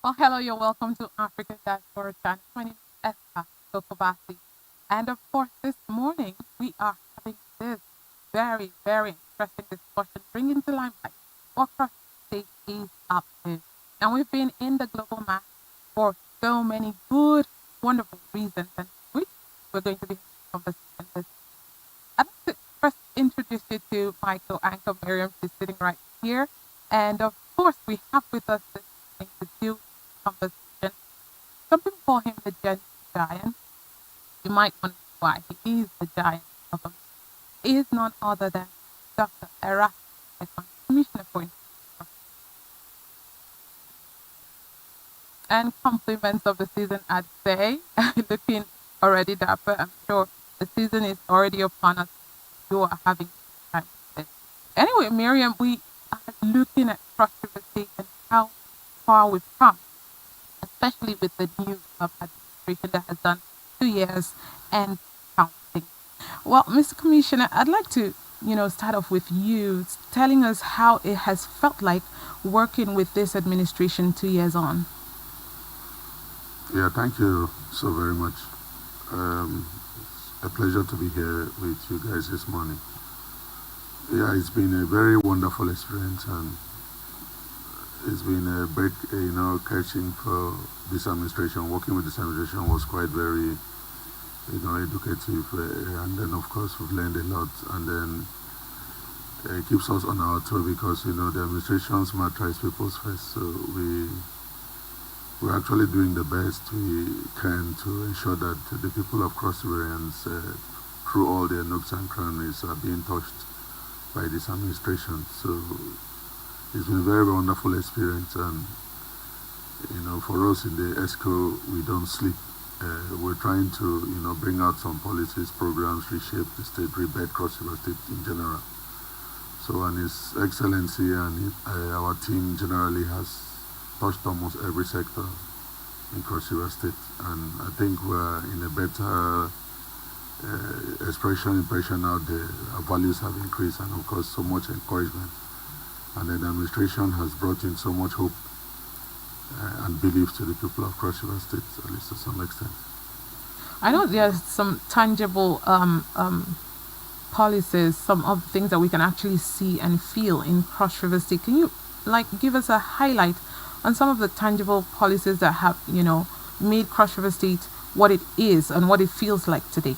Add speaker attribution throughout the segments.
Speaker 1: Well, hello, you're welcome to African Diaspora Channel. My name is Esther Sokobasi. And of course, this morning we are having this very, very interesting discussion, bringing to limelight what cross state is up to. And we've been in the global map for so many good, wonderful reasons, and which we're going to be having a conversation this. I'd like to first introduce you to my co-anchor Miriam. She's sitting right here. And of course, we have with us this morning to do conversation. Some people call him the gentle giant. You might wonder why he is the giant of them. He is none other than Dr. Erasmus, Commissioner for Information and compliments of the season, I'd say. Looking already dapper. I'm sure the season is already upon us. You are having time with it. Anyway, Miriam, we are looking at Cross River State and how far we've come, especially with the new administration that has done 2 years and counting. Well, Mr. Commissioner, I'd like to, start off with you telling us how it has felt like working with this administration 2 years on.
Speaker 2: Yeah, thank you so very much. It's a pleasure to be here with you guys this morning. Yeah, it's been a very wonderful experience, and it's been a break, catching for this administration. Working with this administration was quite very, educative, and then of course we've learned a lot, and then it keeps us on our toe because the administration's matter is people's first, so we're actually doing the best we can to ensure that the people of Cross Riverians, through all their nooks and crannies, are being touched by this administration. So it's been a very wonderful experience, and for us in the ESCO, we don't sleep. We're trying to bring out some policies, programs, reshape the state, rebed Cross River State in general. So, and His Excellency and our team generally has touched almost every sector in Cross River State, and I think we're in a better impression out there. Our values have increased, and of course so much encouragement, and then the administration has brought in so much hope and belief to the people of Cross River State, at least to some extent.
Speaker 1: I know there's some tangible policies, some of the things that we can actually see and feel in Cross River State. Can you give us a highlight on some of the tangible policies that have, made Cross River State what it is and what it feels like today?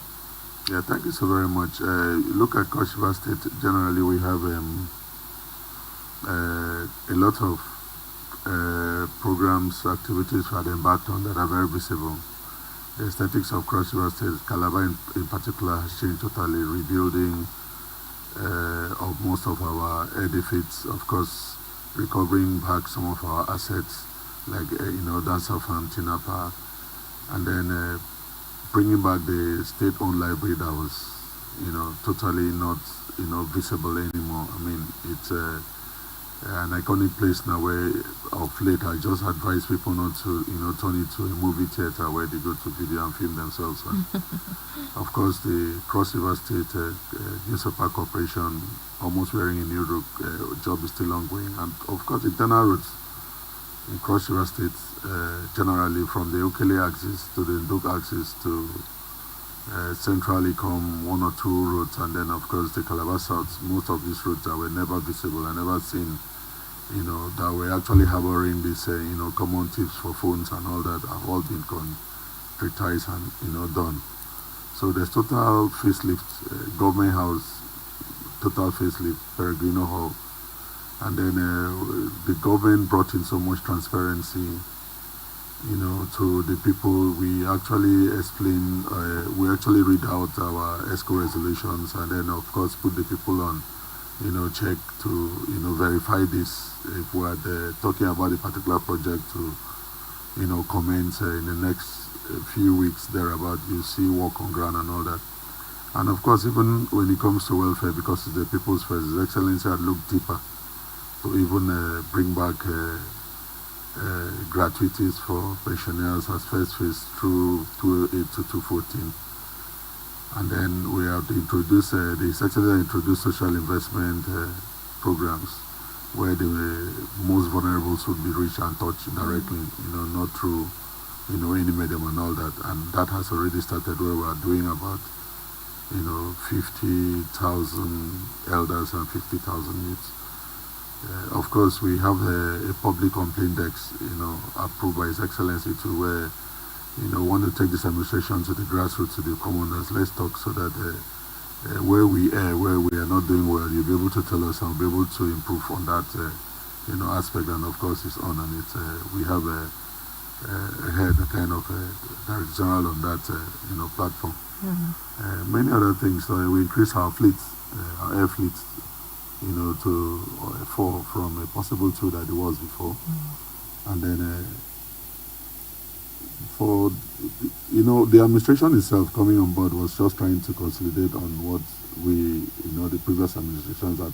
Speaker 2: Yeah, thank you so very much. Look at Cross River State, generally we have a lot of programs, activities we had embarked on that are very visible. The aesthetics of Cross River State, Calabar in particular, has changed totally, rebuilding of most of our edifices, of course, recovering back some of our assets, like, Dancer Farm, Tinapa, and then bringing back the state-owned library that was, totally not, visible anymore. I mean, it's an iconic place now where, of late, I just advise people not to, turn it to a movie theater where they go to video and film themselves. And of course, the Cross River State Newspaper Corporation, almost wearing a new look, job is still ongoing. And of course, internal routes in Cross River State, generally from the Okele axis to the Nduk axis to centrally come one or two roads, and then of course the Calabar South, most of these roads that were never visible and never seen, that were actually harboring these, common tips for phones and all that, have all been concretized and, done. So there's total facelift, government house, total facelift, Peregrino Hall, and then the government brought in so much transparency, to the people. We actually explain, we actually read out our ESCO resolutions, and then of course put the people on, check to, verify this. If we're talking about a particular project to, commence in the next few weeks thereabout, you see work on ground and all that. And of course, even when it comes to welfare, because it's the people's first, His Excellency had looked deeper to even bring back gratuities for pensioners as first phase through 2008 to 2014. And then we have introduced, the Secretary introduced social investment programs where the most vulnerable should be reached and touched directly, not through, any medium and all that. And that has already started, where we are doing about, 50,000 elders and 50,000 youths. Of course, we have a public complaint desk, approved by His Excellency to where, want to take this administration to the grassroots, to the commoners. Let's talk so that where we are not doing well, you'll be able to tell us and we'll be able to improve on that, aspect. And of course, it's on, and it's we have a head, a kind of director general on that, platform. Many other things. We increase our fleets, our air fleets, to 4 from a possible 2 that it was before, and then for the administration itself coming on board was just trying to consolidate on what we the previous administrations that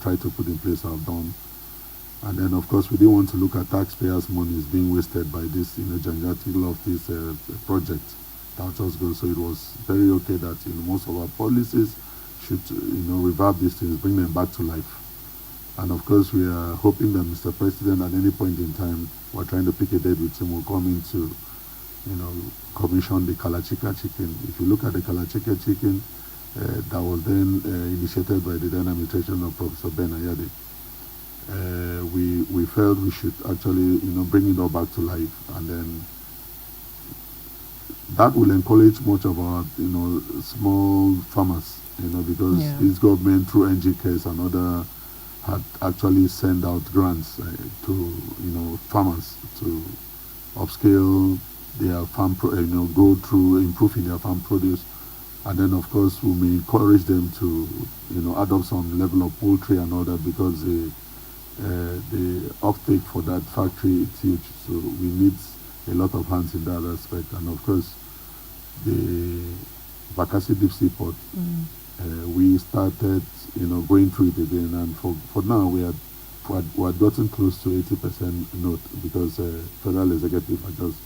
Speaker 2: tried to put in place have done. And then of course we didn't want to look at taxpayers' money is being wasted by this gigantic of this project that just goes. So it was very okay that most of our policies should revive these things, bring them back to life. And of course we are hoping that Mr. President at any point in time, we're trying to pick a date with him, will come in to commission the Kalachika chicken. If you look at the Kalachika chicken that was then initiated by the then administration of Professor Ben Ayade, we felt we should actually bring it all back to life, and then that will encourage much of our small farmers, because this government through NGKs and other had actually sent out grants to farmers to upscale their farm, go through improving their farm produce. And then of course we may encourage them to adopt some level of poultry and all that, because the uptake for that factory is huge. So we need a lot of hands in that aspect. And of course the Bakassi deep sea port, we started going through it again, and for now we had gotten close to 80% note, because federal executive had just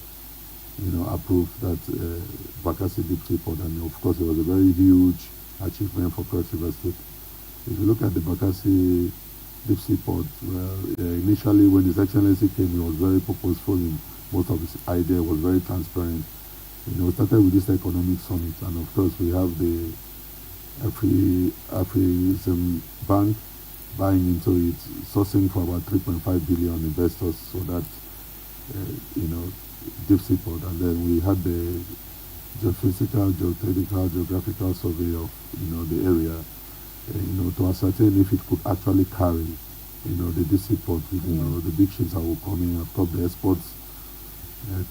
Speaker 2: approved that Bakassi deep sea port, and of course it was a very huge achievement for Cross River State. If you look at the Bakassi deep sea port, well, initially when His Excellency came, he was very purposeful in most of his idea, was very transparent. We started with this economic summit, and of course we have the Afri-Zim Bank buying into it, sourcing for about 3.5 billion investors, so that deep sea port. And then we had the geophysical, geotechnical, geographical survey of the area, to ascertain if it could actually carry the deep sea port with the big ships that were coming, of course the exports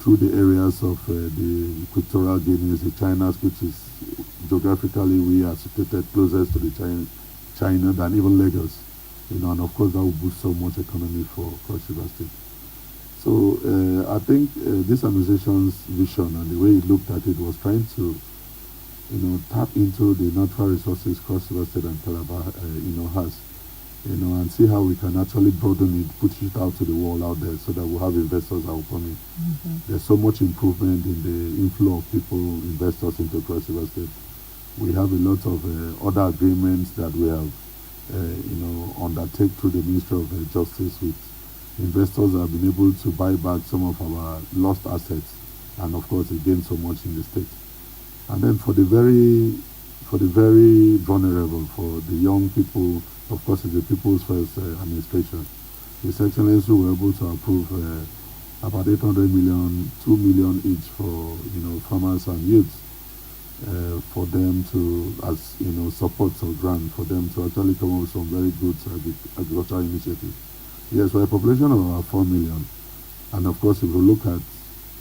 Speaker 2: through the areas of the Equatorial Guineas, the China's, which is geographically we are situated closest to the China than even Lagos, and of course that will boost so much economy for Cross River State. So I think this administration's vision and the way it looked at it was trying to tap into the natural resources Cross River State and Calabar has, and see how we can actually broaden it, push it out to the world out there, so that we'll have investors that will come in. There's so much improvement in the inflow of people, investors into Cross River State. We have a lot of other agreements that we have undertake through the Ministry of Justice with investors that have been able to buy back some of our lost assets, and of course it gained so much in the state. And then for the very vulnerable, for the young people, of course it's the People's First administration. His Excellency were able to approve about 800 million, 2 million each for farmers and youths, for them to, as support or grant for them to actually come up with some very good agricultural initiatives. Yes, we're a population of about 4 million, and of course if you look at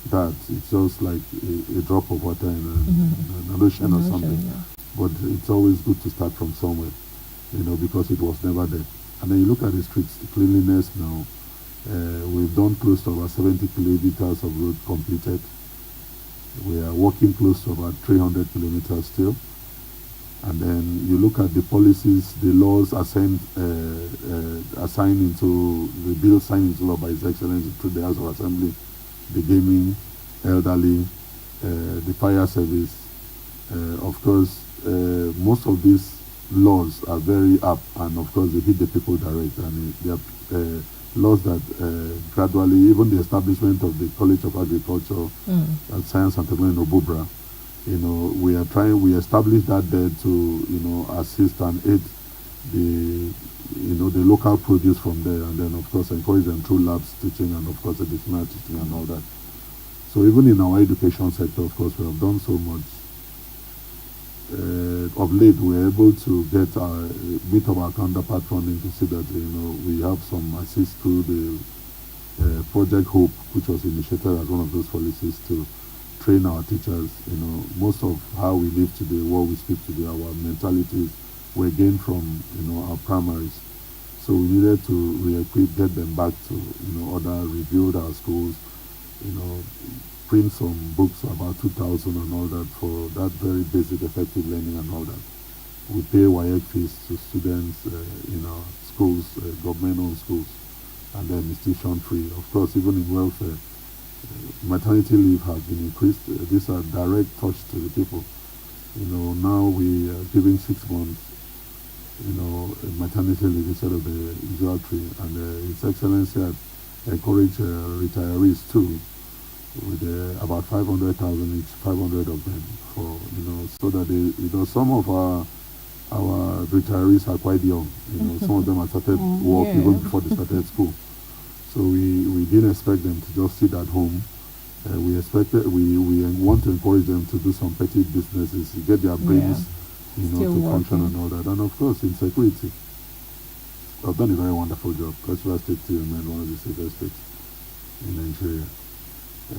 Speaker 2: that, it's just like a drop of water in an ocean or something. But it's always good to start from somewhere, because it was never there. And then you look at the streets, the cleanliness now. We've done close to about 70 kilometers of road completed. We are working close to about 300 kilometers still. And then you look at the policies, the laws assigned into the bill signed into law by His Excellency through the House of Assembly, the gaming, elderly, the fire service. Of course, most of these laws are very apt, and of course they hit the people direct, and they are laws that gradually, even the establishment of the College of Agriculture and Science and Technology in Obubra, we established that there to, assist and aid the, the local produce from there, and then of course encourage them through labs teaching and of course additional teaching and all that. So even in our education sector, of course, we have done so much. Of late, we're able to get a bit of our counterpart funding to see that we have some assist through the Project Hope, which was initiated as one of those policies to train our teachers. Most of how we live today, what we speak today, our mentalities were gained from our primaries. So we needed to re-equip, get them back to rebuild our schools, print some books about 2000 and all that for that very basic effective learning and all that. We pay WIEC fees to students in our schools, government-owned schools, and then institution free. Of course, even in welfare, maternity leave has been increased. These are direct touch to the people. Now we are giving 6 months, maternity leave instead of the usual 3. And His Excellency had encouraged retirees too, with about 500,000 each, 500 of them, for so that they, some of our retirees are quite young. Some of them have started work even before they started school. So we didn't expect them to just sit at home. We want to encourage them to do some petty businesses, to get their brains, to function and all that. And of course, in security, I've done a very wonderful job. Cross-River State remained one of the safest states in Nigeria.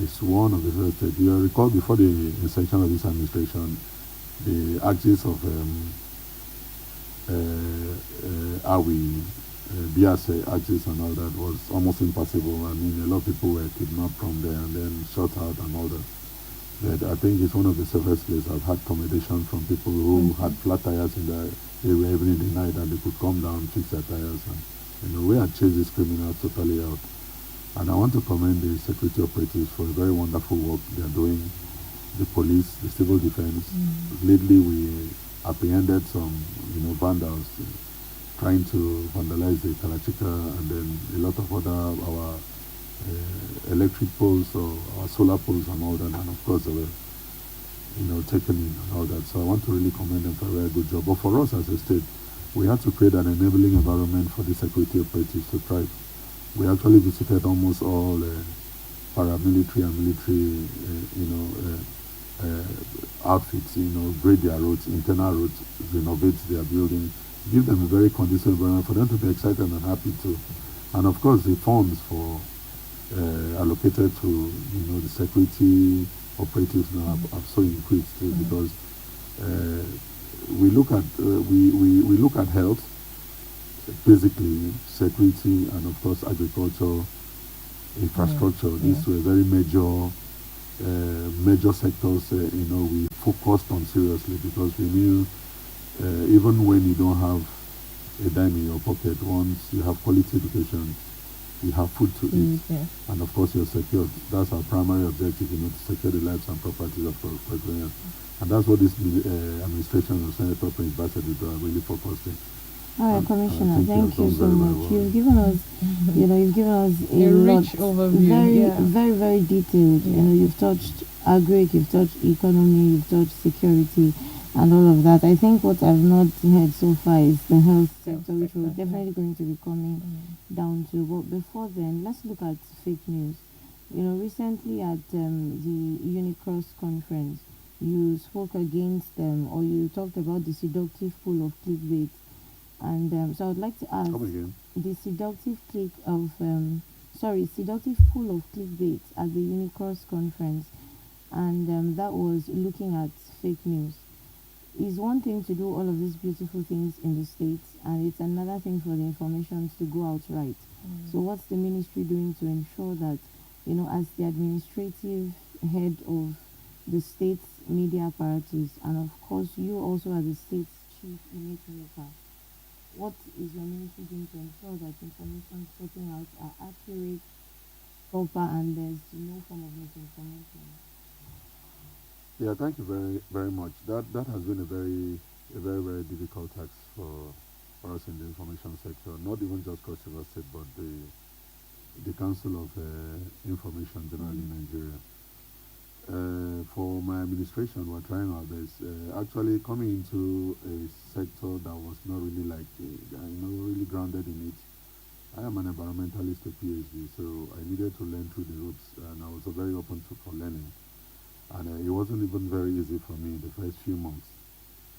Speaker 2: It's one of the first states. You recall before the inception of this administration, the axis of BSA axis and all that was almost impassable. I mean, a lot of people were kidnapped from there and then shot out and all that. But I think it's one of the safest places. I've had accommodation from people who had flat tires in the area even in the night, and they could come down, fix their tires, and we had chased these criminals totally out. And I want to commend the security operatives for a very wonderful work they are doing. The police, the civil defense. Lately, we apprehended some, vandals trying to vandalize the Kalachika, and then a lot of other our electric poles or our solar poles and all that. And of course, they were, taken in and all that. So I want to really commend them for a very good job. But for us as a state, we had to create an enabling environment for the security operatives to thrive. We actually visited almost all paramilitary and military, outfits, grade their roads, internal roads, renovate their buildings, give them a very conducive environment for them to be excited and happy too. And of course, the funds for allocated to, the security operatives now have so increased too, because we look at health, basically security, and of course agriculture, infrastructure. These were very major sectors. We focused on seriously, because we knew even when you don't have a dime in your pocket, once you have quality education, you have food to eat, and of course you're secured. That's our primary objective, to secure the lives and properties of Ecuadorians. And that's what this administration of Senator Prince Bassett are really focused on.
Speaker 3: All right, Commissioner, thank you so much. You've given us, you've given us a
Speaker 1: rich overview,
Speaker 3: very, very detailed. You've touched agri, you've touched economy, you've touched security, and all of that. I think what I've not heard so far is the health sector, which we're definitely going to be coming down to. But before then, let's look at fake news. Recently at the Unicross conference, you spoke against them, or you talked about the seductive pull of clickbait. And so I would like to ask, the seductive seductive pull of clickbait at the Unicross conference, and that was looking at fake news. It's one thing to do all of these beautiful things in the States, and it's another thing for the information to go out right. So what's the ministry doing to ensure that, as the administrative head of the state's media apparatus, and of course you also as the state's chief image maker, what is your ministry doing to ensure that information putting out are accurate, proper, and there's no form of misinformation?
Speaker 2: Yeah, thank you very, very much. That has been a very a very, very difficult task for us in the information sector, not even just Cross River State, but the Council of Information generally in Nigeria. For my administration, we're trying our best. Actually, coming into a sector that was not really like, really grounded in it. I am an environmentalist, a PhD, so I needed to learn through the ropes, and I was very open for learning. And it wasn't even very easy for me the first few months.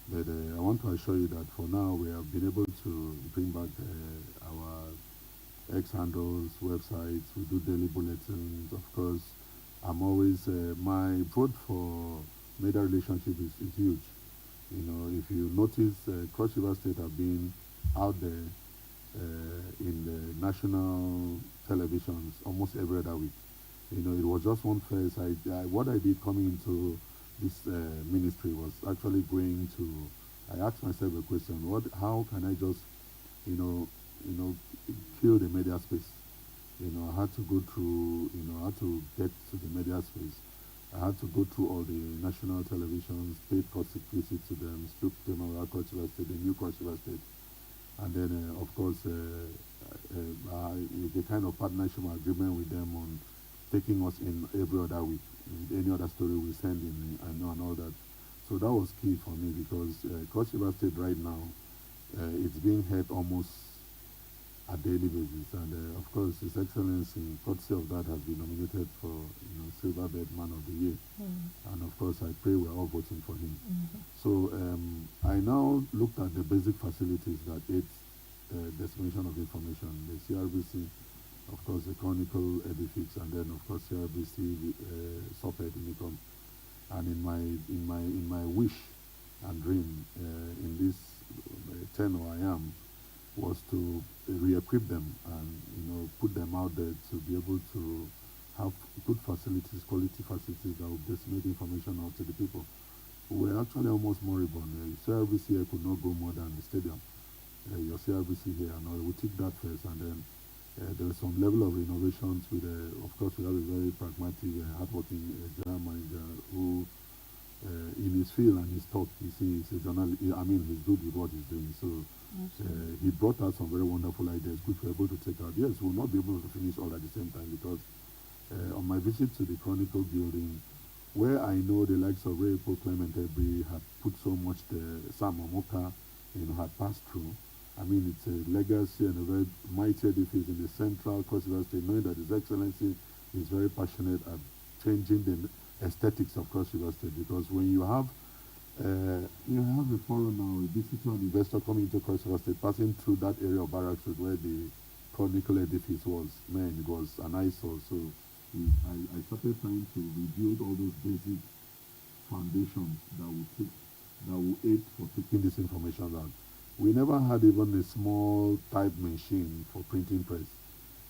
Speaker 2: But I want to assure you that for now, we have been able to bring back our X handles, websites. We do daily bulletins, of course. I'm always my vote for media relationship is huge. If you notice, Cross River State have been out there in the national televisions almost every other week. It was just one phase. What I did coming into this ministry was actually going to. I asked myself a question: How can I just, you know, you know, kill the media space? I had to go through. I had to get to the media space. I had to go through all the national televisions, paid visit to them, spoke to them about Cross River State, the new Cross River State, and then of course the kind of partnership agreement with them on taking us in every other week. Any other story we send in, I know, and all that. So that was key for me because Cross River State right now, it's being heard almost a daily basis, and of course His Excellency, courtesy of that, has been nominated for Silver Bed Man of the Year, and of course I pray we're all voting for him. So I now looked at the basic facilities that aid dissemination of information, the CRBC, of course the Chronicle Edifix, and then of course CRBC Soped Unicom. And in my wish and dream in this tenure I am was to re-equip them and put them out there to be able to have good facilities, quality facilities that will disseminate information out to the people. We were actually almost moribund. CRBC here could not go more than the stadium. Your CRBC here, and we took that first, and then there was some level of innovations with, of course, we have a very pragmatic, hardworking general manager who, in his field and his talk, he's a journalist. He's good with what he's doing. So he brought us some very wonderful ideas, which we're able to take out. Yes, we'll not be able to finish all at the same time because on my visit to the Chronicle building, where I know the likes of Repo Clement Ebri had put so much, Sam Amoka, had passed through. It's a legacy and a very mighty edifice in the central Cross River State, knowing that His Excellency is very passionate at changing the aesthetics of Cross River State. Because when you have a foreigner now, a visitor investor coming into Cross River State, passing through that area of Barracks Road where the Chronicle edifice was, it was an eyesore. So I started trying to rebuild all those basic foundations that will aid for taking this information out. We never had even a small type machine for printing press,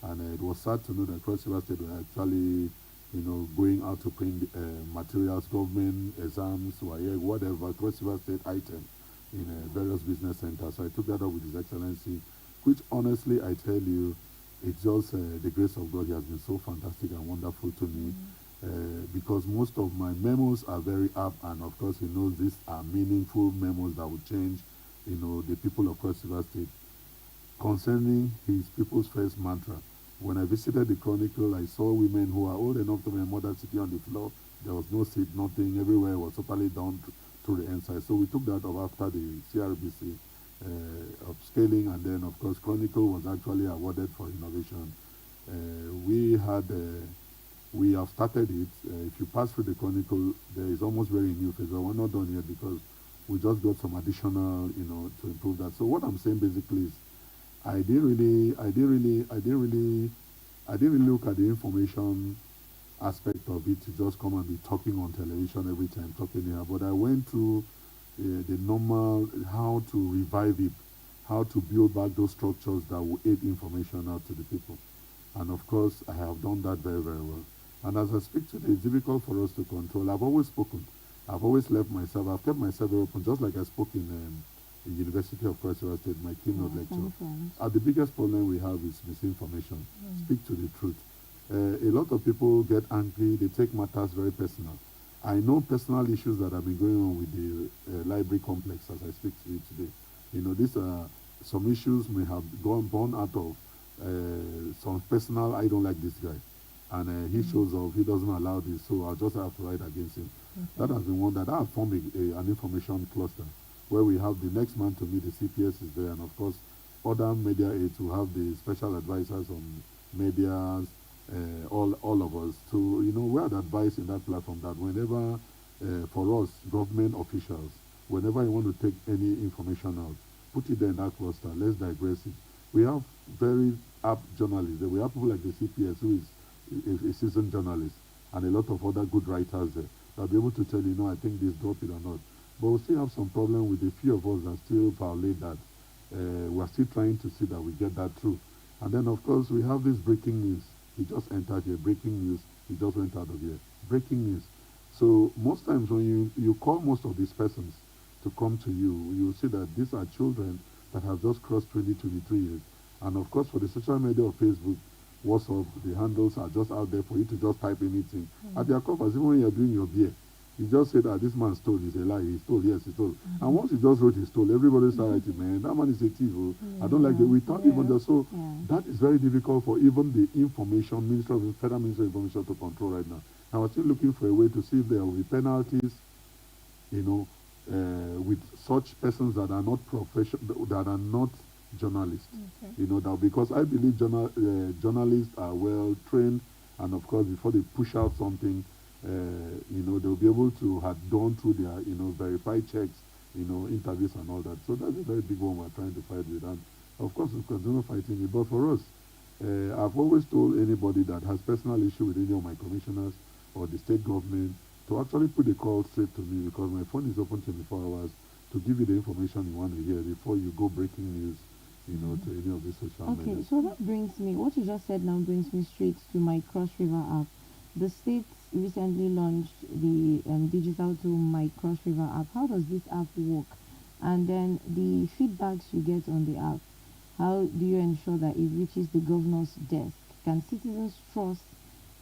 Speaker 2: and it was sad to know that Cross River State were actually, going out to print materials, government exams, whatever, Cross River State item in various business centers. So I took that up with His Excellency, which honestly I tell you, it's just the grace of God. He has been so fantastic and wonderful to me. Because most of my memos are very up, and of course he knows these are meaningful memos that will change the people of Cross River State. Concerning his people's first mantra, when I visited the Chronicle, I saw women who are old enough to be a mother sitting on the floor. There was no seat, nothing. Everywhere was totally down to the inside. So we took that up after the CRBC upscaling, and then of course Chronicle was actually awarded for innovation. We have started it. If you pass through the Chronicle, there is almost very new phase, but we're not done yet because we just got some additional, to improve that. So what I'm saying basically is, I didn't really look at the information aspect of it to just come and be talking on television every time, talking here. But I went through the normal, how to revive it, how to build back those structures that will aid information out to the people. And of course, I have done that very, very well. And as I speak today, it's difficult for us to control. I've always spoken. I've always left myself. I've kept myself very open, just like I spoke in the University of Cross River State, my keynote lecture. The biggest problem we have is misinformation. Speak to the truth. A lot of people get angry. They take matters very personal. I know personal issues that have been going on with the library complex as I speak to you today. These are some issues may have gone born out of some personal, I don't like this guy. And he shows up, he doesn't allow this, so I'll just have to write against him. That has been one that I have formed an information cluster where we have the next man to meet the CPS is there, and of course, other media aides who have the special advisors on medias, all of us to we had advice in that platform that whenever for us government officials, whenever you want to take any information out, put it there in that cluster. Let's digress it. We have very apt journalists. We have people like the CPS who is a seasoned journalist, and a lot of other good writers there. They'll be able to tell you, no, I think this drop it or not. But we still have some problem with the few of us that still violate that. We're still trying to see that we get that through. And then, of course, we have this breaking news. He just entered here, breaking news. He just went out of here. Breaking news. So most times when you call most of these persons to come to you, you see that these are children that have just crossed 20, 23 years. And of course, for the social media of Facebook, WhatsApp, the handles are just out there for you to just type anything. At their covers, even when you're doing your beer, you just say that this man stole, it's a lie, he stole, yes, he stole. And once you just wrote he stole, everybody started writing, man, that man is a thief. I don't like that. Without even just, so that is very difficult for even the Federal Ministry of Information to control right now. And we're still looking for a way to see if there will be penalties, with such persons that are not that are not journalists. That because I believe journalists are well trained, and of course before they push out something, they'll be able to have gone through their verified checks, interviews and all that. So that's a very big one we're trying to fight with, and of course we continue fighting it. But for us, I've always told anybody that has personal issue with any of my commissioners or the state government to actually put a call straight to me, because my phone is open 24 hours to give you the information you want to hear before you go breaking news, to any of these social media.
Speaker 3: Okay, so that brings me, what you just said now brings me straight to my Cross River app. The state recently launched the digital tool My Cross River app. How does this app work? And then the feedbacks you get on the app, how do you ensure that it reaches the governor's desk? Can citizens trust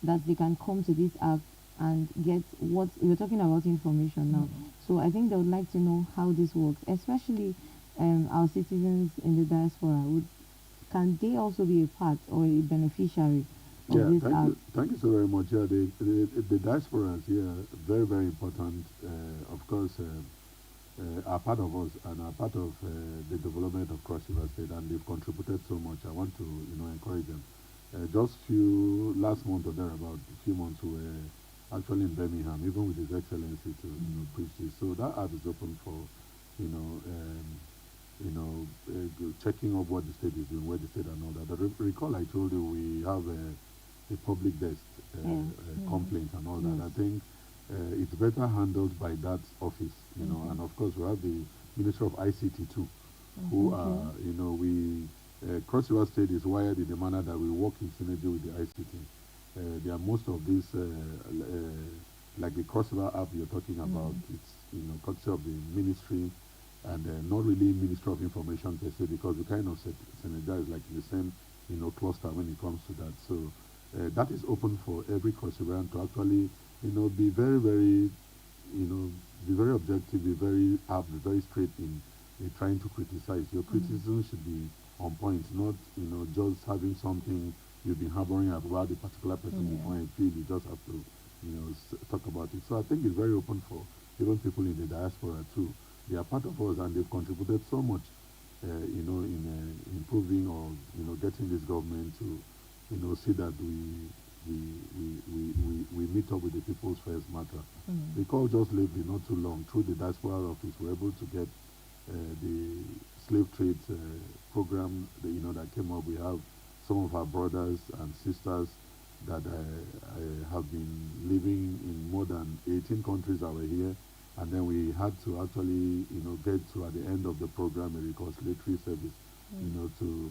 Speaker 3: that they can come to this app and get what we're talking about information now? So I think they would like to know how this works, especially our citizens in the diaspora. Can they also be a part or a beneficiary of this app?
Speaker 2: Thank you so very much. Yeah, the diasporas here, very, very important. Of course, are part of us and are part of the development of Cross River State, and they've contributed so much. I want to, encourage them. Just last month or thereabout, a few months we were actually in Birmingham, even with His Excellency to preach this. So that app is open for, checking up what the state is doing, where the state and all that. But recall I told you we have a public desk complaint and all that. I think it's better handled by that office, and of course we have the Ministry of ICT too, who are, Cross River State is wired in the manner that we work in synergy with the ICT. There are most of these, like the Cross River app you're talking about, it's, courtesy of the ministry, and not really Ministry of Information per se, because we kind of synergize like in the same, cluster when it comes to that. So that is open for every Cross River to actually, be very, very, be very objective, be very apt, be very straight in trying to criticize. Your criticism should be on point, not, just having something you've been harboring about the particular person before and feel you just have to, talk about it. So I think it's very open for even people in the diaspora too. They are part of us and they've contributed so much, in improving or, getting this government to, see that we meet up with the people's first matter. The call just lately, not too long, through the diaspora office, we're able to get the slave trade program, that came up. We have some of our brothers and sisters that have been living in more than 18 countries that were here, and then we had to actually, get to at the end of the program a reconciliatory service, to,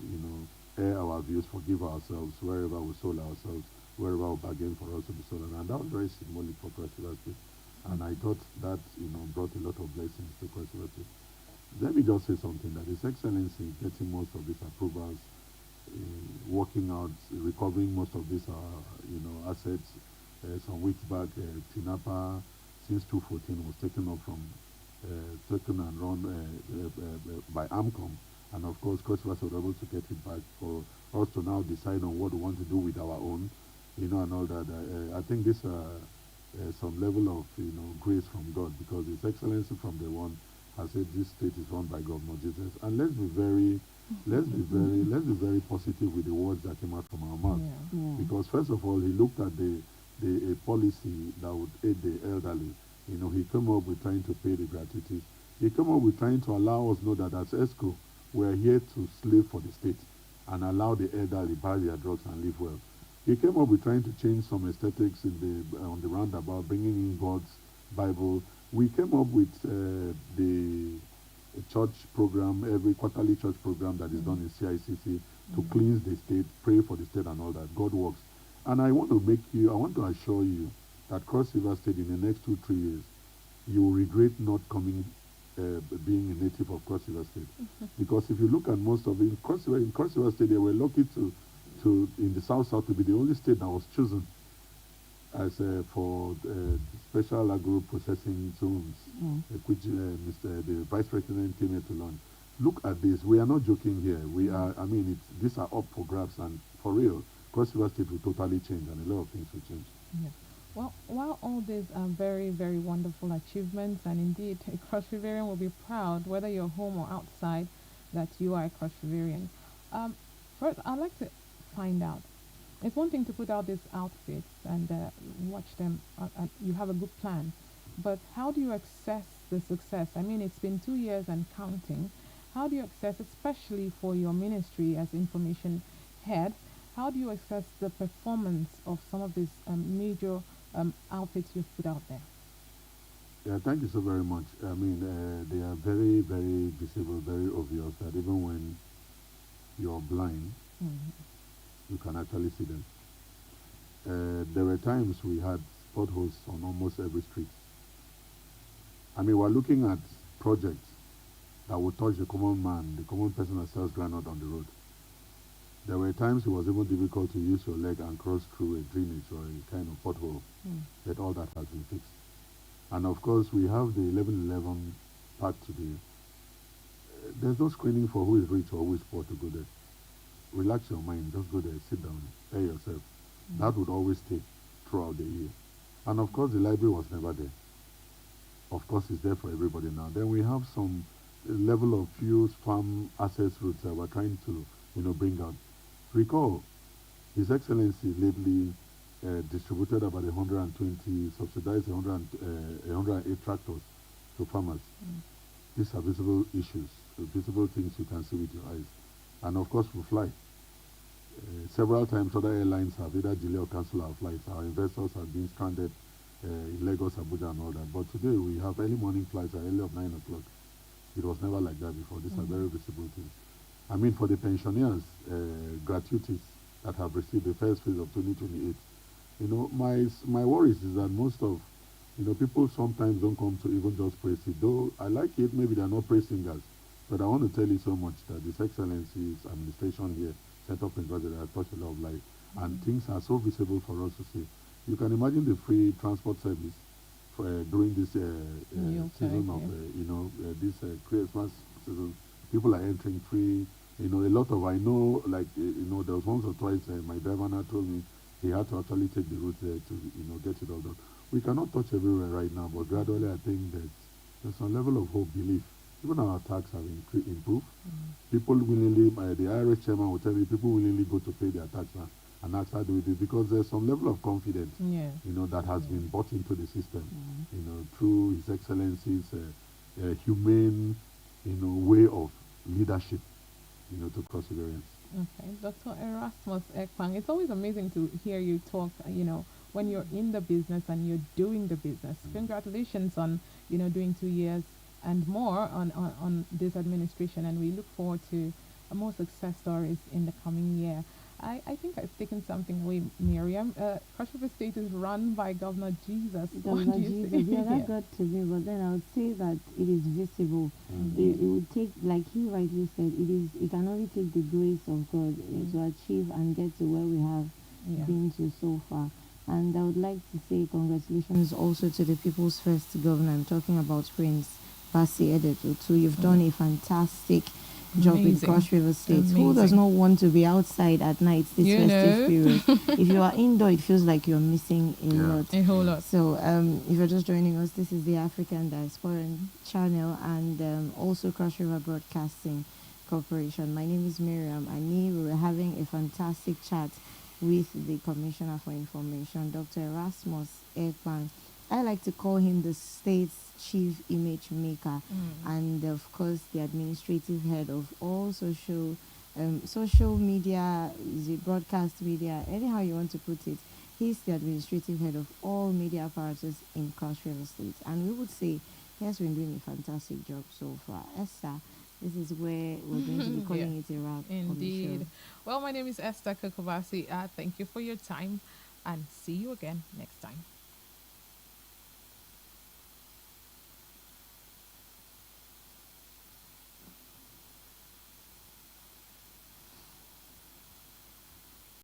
Speaker 2: air our views, forgive ourselves wherever we sold ourselves, wherever we bargained for us to be sold, and that was very symbolic for Cross River State. And I thought that, brought a lot of blessings to Cross River State. Let me just say something, that His Excellency getting most of these approvals, working out, recovering most of these, assets. Some weeks back, Tinapa since 2014 was taken up from taken and run by AMCOM, and of course Cross Rivers were able to get it back for us to now decide on what we want to do with our own, and all that. I think this some level of grace from God, because His Excellency from the one has said this state is run by Governor Jesus, and let's be very positive with the words that came out from our mouth, because first of all He looked at a policy that would aid the elderly. He came up with trying to pay the gratuities. He came up with trying to allow us know that as ESCO, we are here to slave for the state and allow the elderly buy their drugs and live well. He came up with trying to change some aesthetics on the roundabout, bringing in God's Bible. We came up with the church program, every quarterly church program that is done in CICC to cleanse the state, pray for the state and all that. God works. And I want to assure you that Cross River State in the next 2-3 years, you will regret not being a native of Cross River State. Because if you look at most of it, in Cross River State, they were lucky to in the South to be the only state that was chosen as for special agro processing zones, which the Vice President came here to learn. Look at this. We are not joking here. These are up for grabs, and for real, Cross River State will totally change, and a lot of things will change.
Speaker 1: Yeah. Well, while all these are very, very wonderful achievements, and indeed a Cross Riverian will be proud, whether you're home or outside, that you are a Cross Riverian. First, I'd like to find out. It's one thing to put out these outfits and watch them. You have a good plan, but how do you assess the success? I mean, it's been 2 years and counting. How do you assess, especially for your ministry as information head? How do you assess the performance of some of these major outfits you've put out there?
Speaker 2: Yeah, thank you so very much. They are very, very visible, very obvious, that even when you're blind, you can actually see them. There were times we had potholes on almost every street. We're looking at projects that would touch the common man, the common person that sells granite on the road. There were times it was even difficult to use your leg and cross through a drainage or a kind of pothole. But all that has been fixed. And of course, we have the 1111 park today. There's no screening for who is rich or who is poor to go there. Relax your mind, just go there, sit down, pay yourself. That would always stay throughout the year. And of course, the library was never there. Of course, it's there for everybody now. Then we have some level of fused farm access routes that we're trying to bring out. Recall, His Excellency lately distributed about 120, subsidized 108 tractors to farmers. These are visible issues, visible things you can see with your eyes. And of course, we fly. Several times other airlines have either delayed or cancelled our flights. Our investors have been stranded in Lagos, Abuja and all that. But today we have early morning flights at early of 9 o'clock. It was never like that before. These are very visible things. For the pensioners, gratuities that have received the first phase of 2028, my worries is that most of, people sometimes don't come to even just praise it. Though I like it, maybe they're not praise singers. But I want to tell you so much that His Excellency's administration here set up in Brazil has touched a lot of life. And things are so visible for us to see. You can imagine the free transport service during this season of, this Christmas season. People are entering free. A lot of, there was once or twice my driver now told me he had to actually take the route there to, get it all done. We cannot touch everywhere right now, but gradually I think there's some level of hope, belief. Even our tax have improved. People willingly, the IRS chairman will tell you, people willingly go to pay their tax now and ask how do we do it, because there's some level of confidence, that has been brought into the system, through His Excellency's humane, way of leadership, to perseverance.
Speaker 1: Okay, Dr. Erasmus Ekpang, it's always amazing to hear you talk, when you're in the business and you're doing the business. Congratulations on, doing 2 years and more on this administration, and we look forward to more success stories in the coming year. I think I've taken something away, Miriam. Cross River State is run by Governor Jesus.
Speaker 3: Governor Jesus, yeah, that got to me, but then I would say that it is visible. It would take, like he rightly said, it can only take the grace of God to achieve and get to where we have been to so far. And I would like to say congratulations also to the People's First Governor. I'm talking about Prince Basi Edetu too. You've done a fantastic job in
Speaker 1: Amazing.
Speaker 3: Cross River State. Who does
Speaker 1: Amazing.
Speaker 3: not want to be outside at night this
Speaker 1: You
Speaker 3: festive
Speaker 1: know.
Speaker 3: period? If you are indoor, it feels like you're missing a
Speaker 2: Yeah.
Speaker 3: lot.
Speaker 1: A whole lot.
Speaker 3: So, if you're just joining us, this is the African Diaspora channel and also Cross River Broadcasting Corporation. My name is Miriam Ani. We were having a fantastic chat with the Commissioner for Information, Dr. Erasmus Ekpan. I like to call him the state's chief image maker, and of course the administrative head of all social media, is it broadcast media, anyhow you want to put it. He's the administrative head of all media apparatus in Cross River State, and we would say he has been doing a fantastic job so far. Esther, this is where we're going to be calling it a wrap on the show.
Speaker 1: Indeed. Well, my name is Esther Kokobasi. Thank you for your time and see you again next time.